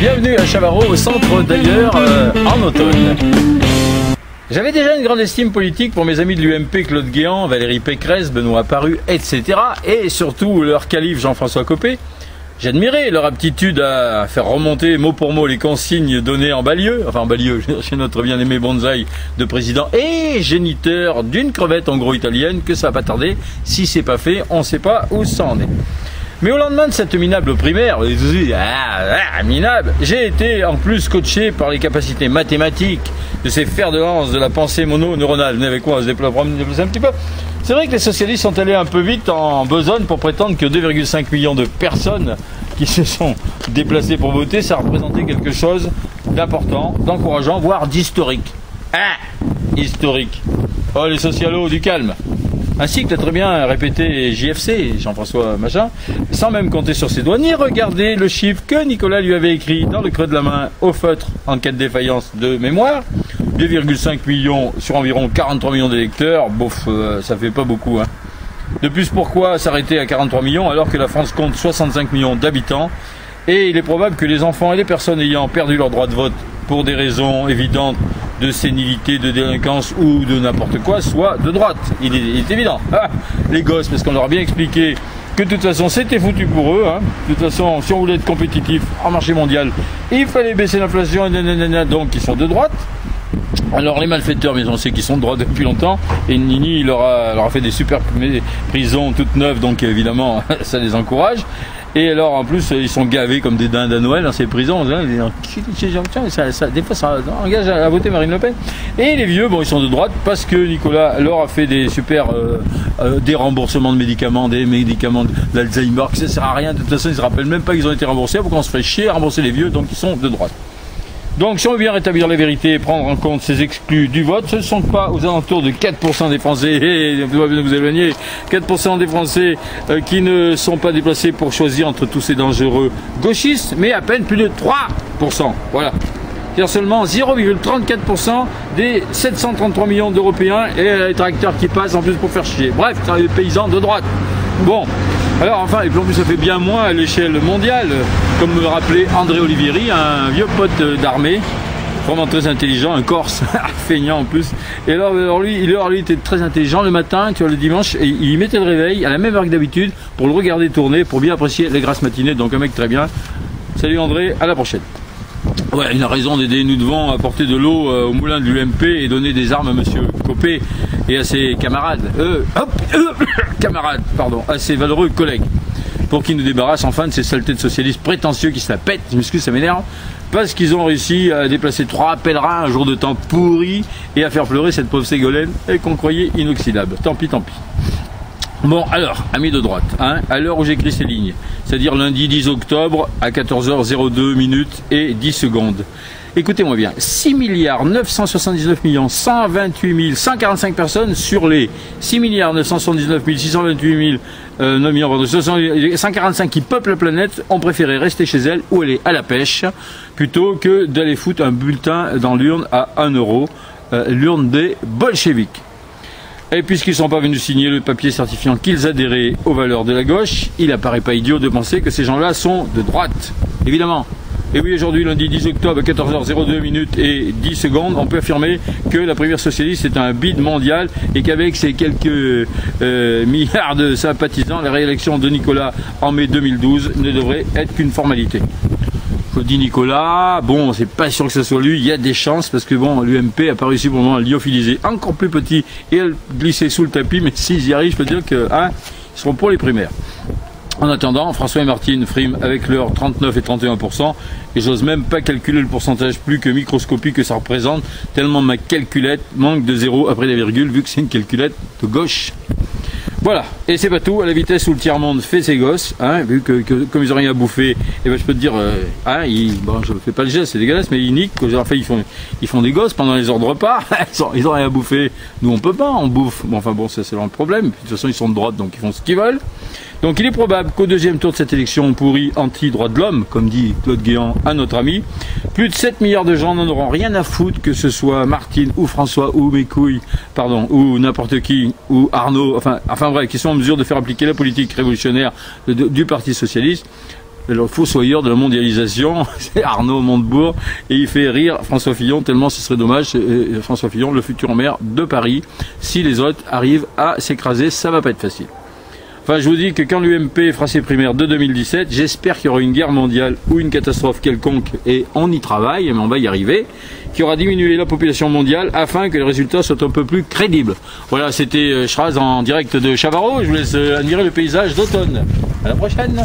Bienvenue à Chavarot, au centre d'ailleurs, en automne. J'avais déjà une grande estime politique pour mes amis de l'UMP, Claude Guéant, Valérie Pécresse, Benoît Paru, etc. Et surtout leur calife Jean-François Copé. J'admirais leur aptitude à faire remonter mot pour mot les consignes données en banlieue, chez notre bien-aimé bonsaï de président et géniteur d'une crevette en gros italienne, que ça va pas tarder. Si c'est pas fait, on sait pas où ça en est. Mais au lendemain de cette minable primaire, minable, j'ai été en plus coaché par les capacités mathématiques de ces fers de lance de la pensée mononeuronale. Venez avec moi, on se déplace un petit peu. C'est vrai que les socialistes sont allés un peu vite en besogne pour prétendre que 2,5 millions de personnes qui se sont déplacées pour voter, ça représentait quelque chose d'important, d'encourageant, voire d'historique. Historique. Oh, les socialos, du calme. Ainsi que l'a très bien répété JFC, Jean-François Machin, sans même compter sur ses doigts, ni regarder le chiffre que Nicolas lui avait écrit dans le creux de la main, au feutre, en cas de défaillance de mémoire. 2,5 millions sur environ 43 millions d'électeurs, ça fait pas beaucoup. Hein. De plus, pourquoi s'arrêter à 43 millions alors que la France compte 65 millions d'habitants? Et il est probable que les enfants et les personnes ayant perdu leur droit de vote pour des raisons évidentes de sénilité, de délinquance ou de n'importe quoi, soient de droite. Il est évident. Les gosses, parce qu'on leur a bien expliqué que de toute façon c'était foutu pour eux. Hein. De toute façon, si on voulait être compétitif en marché mondial, il fallait baisser l'inflation, donc ils sont de droite. Alors les malfaiteurs, mais on sait qu'ils sont de droite depuis longtemps, et Nini il leur a fait des super prisons toutes neuves, donc évidemment ça les encourage. Et alors en plus ils sont gavés comme des dindes à Noël dans ces prisons. Des fois ça engage à voter Marine Le Pen. Et les vieux, ils sont de droite parce que Nicolas leur a fait des super des remboursements de médicaments, des médicaments d'Alzheimer, que ça sert à rien. De toute façon ils se rappellent même pas qu'ils ont été remboursés. Pourquoi on se fait chier à rembourser les vieux, donc ils sont de droite. Donc si on veut bien rétablir la vérité et prendre en compte ces exclus du vote, ce ne sont pas aux alentours de 4% des Français, et vous devez vous éloigner, 4% des Français qui ne sont pas déplacés pour choisir entre tous ces dangereux gauchistes, mais à peine plus de 3%. Voilà. C'est-à-dire seulement 0,34% des 733 millions d'Européens et les tracteurs qui passent en plus pour faire chier. Bref, c'est des paysans de droite. Bon. Alors enfin, et puis en plus ça fait bien moins à l'échelle mondiale, comme me le rappelait André Olivieri, un vieux pote d'armée, vraiment très intelligent, un Corse, feignant en plus. Et alors lui, il était très intelligent le matin, tu vois, le dimanche, et il mettait le réveil à la même heure que d'habitude pour le regarder tourner, pour bien apprécier les grasses matinées. Donc un mec très bien. Salut André, à la prochaine. Ouais, il a raison d'aider, nous devons apporter de l'eau au moulin de l'UMP et donner des armes à monsieur Copé et à ses camarades, à ses valeureux collègues, pour qu'ils nous débarrassent enfin de ces saletés de socialistes prétentieux qui se la pètent, je m'excuse, ça m'énerve, parce qu'ils ont réussi à déplacer 3 pèlerins un jour de temps pourri et à faire pleurer cette pauvre Ségolène et qu'on croyait inoxydable. Tant pis, tant pis. Bon, alors, amis de droite, à l'heure où j'écris ces lignes, c'est-à-dire lundi 10 octobre à 14h02 minutes et 10 secondes. Écoutez-moi bien, 6 979 128 145 personnes sur les 6 979 628 145 qui peuplent la planète ont préféré rester chez elles ou aller à la pêche plutôt que d'aller foutre un bulletin dans l'urne à 1 €, l'urne des bolcheviks. Et puisqu'ils ne sont pas venus signer le papier certifiant qu'ils adhéraient aux valeurs de la gauche, il apparaît pas idiot de penser que ces gens-là sont de droite, évidemment. Et oui, aujourd'hui, lundi 10 octobre, à 14h02 minutes et 10 secondes, on peut affirmer que la primaire socialiste est un bide mondial et qu'avec ses quelques milliards de sympathisants, la réélection de Nicolas en mai 2012 ne devrait être qu'une formalité. Je dis Nicolas, c'est pas sûr que ce soit lui, il y a des chances parce que l'UMP a pas réussi pour le moment à lyophiliser encore plus petit et à le glisser sous le tapis, mais s'ils y arrivent, je peux dire que ils seront pour les primaires. En attendant, François et Martine friment avec leurs 39 et 31%, et j'ose même pas calculer le pourcentage plus que microscopique que ça représente, tellement ma calculette manque de 0 après la virgule, vu que c'est une calculette de gauche. Voilà, et c'est pas tout, à la vitesse où le tiers-monde fait ses gosses, vu que comme ils ont rien à bouffer, je peux te dire, je fais pas le geste, c'est dégueulasse, mais ils niquent, ils font des gosses pendant les heures de repas, ils ont rien à bouffer, nous on peut pas, on bouffe, ça c'est leur problème, de toute façon ils sont de droite, donc ils font ce qu'ils veulent. Donc il est probable qu'au deuxième tour de cette élection pourrie anti-droit de l'homme, comme dit Claude Guéant à notre ami, plus de 7 milliards de gens n'en auront rien à foutre, que ce soit Martine ou François ou mes couilles, ou n'importe qui, ou Arnaud, enfin bref, qui sont en mesure de faire appliquer la politique révolutionnaire du Parti Socialiste. le fossoyeur de la mondialisation, c'est Arnaud Montebourg, et il fait rire François Fillon tellement ce serait dommage. François Fillon, le futur maire de Paris, si les autres arrivent à s'écraser, ça va pas être facile. Enfin, je vous dis que quand l'UMP fera ses primaires de 2017, j'espère qu'il y aura une guerre mondiale ou une catastrophe quelconque, et on y travaille, mais on va y arriver, qui aura diminué la population mondiale afin que les résultats soient un peu plus crédibles. Voilà, c'était Schraz en direct de Chavarot. Je vous laisse admirer le paysage d'automne. À la prochaine.